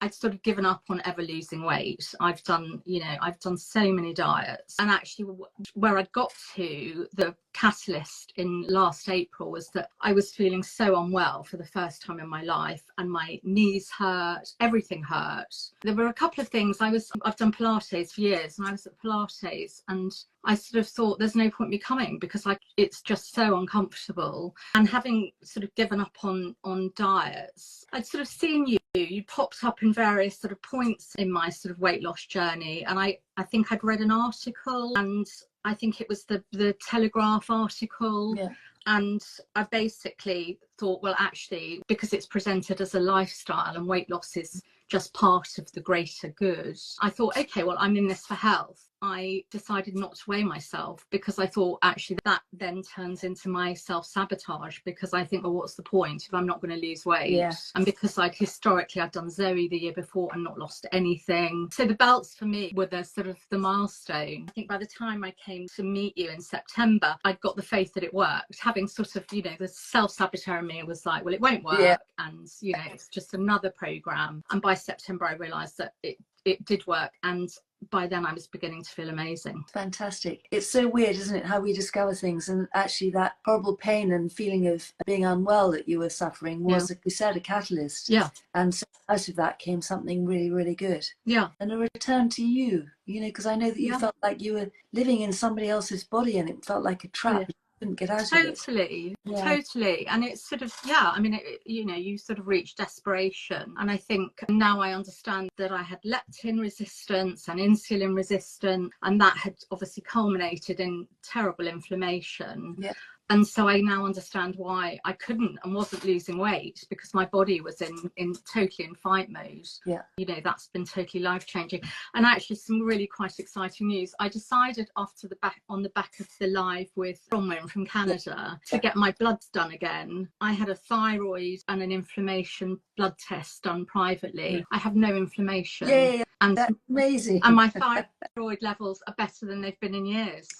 I'd sort of given up on ever losing weight. I've done, I've done so many diets. And actually where I'd got to, the catalyst in last April, was that I was feeling so unwell for the first time in my life, and my knees hurt, everything hurt. There were a couple of things. I've done Pilates for years, and I was at Pilates, and I sort of thought there's no point me coming because it's just so uncomfortable. And having sort of given up on diets, I'd sort of seen you popped up in various sort of points in my sort of weight loss journey. And I think I'd read an article, and I think it was the Telegraph article. Yeah. And I basically thought, well, actually, because it's presented as a lifestyle and weight loss is just part of the greater good, I thought, okay, well, I'm in this for health. I decided not to weigh myself because I thought actually that then turns into my self-sabotage, because I think, well, what's the point if I'm not going to lose weight? Yeah. And because I'd done Zoe the year before and not lost anything. So the belts for me were the sort of the milestone. I think by the time I came to meet you in September, I'd got the faith that it worked. Having sort of, the self-saboteur in me was like, well, it won't work. Yeah. And, it's just another program. And by September, I realised that it did work. And by then I was beginning to feel amazing. Fantastic. It's so weird, isn't it, how we discover things, and actually that horrible pain and feeling of being unwell that you were suffering was, like we said, a catalyst. Yeah. And so out of that came something really, really good. Yeah. And a return to you, because I know that you felt like you were living in somebody else's body, and it felt like a trap. Yeah. Couldn't get out Totally, of it. totally. And it's sort of, you sort of reach desperation. And I think now I understand that I had leptin resistance and insulin resistance, and that had obviously culminated in terrible inflammation. Yeah. And so I now understand why I couldn't and wasn't losing weight, because my body was totally in fight mode. Yeah. That's been totally life changing. And actually some really quite exciting news. I decided on the back of the live with Bronwyn from Canada to get my bloods done again. I had a thyroid and an inflammation blood test done privately. Yeah. I have no inflammation. Yeah. And that's amazing. And my thyroid levels are better than they've been in years.